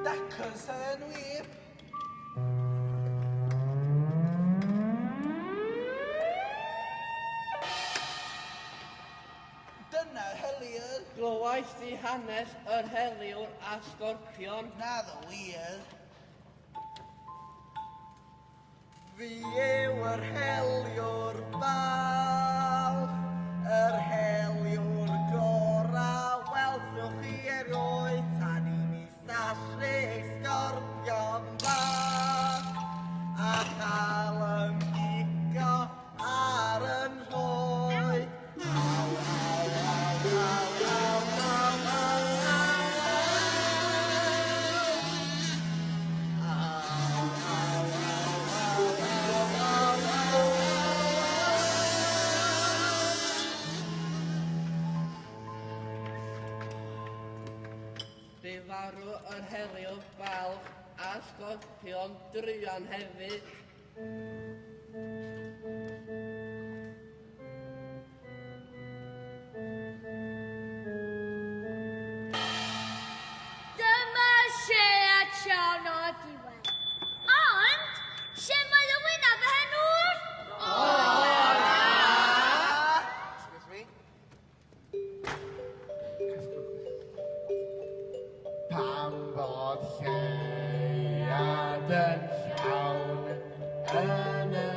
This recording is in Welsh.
Dacws yn wir. Dyna heliwr. Glywais di hanes yr heliwr a sgorpion. Naddo wir. Fi yw yr heliwr balch, yr heliwr gorau, welwch chi erioed, tan i ni sallrig sgorpion bach, a chael ymgigo ar yn rhoed. Aw, aw, aw, aw, aw, aw, aw, Bu farw yr heliwr balch a sgorpion druan hefyd. Dyma lle a trawn o diwedd. Ond, lle mae y wynaf y henwr? Excuse me? Pam bod llead yn llawn yn y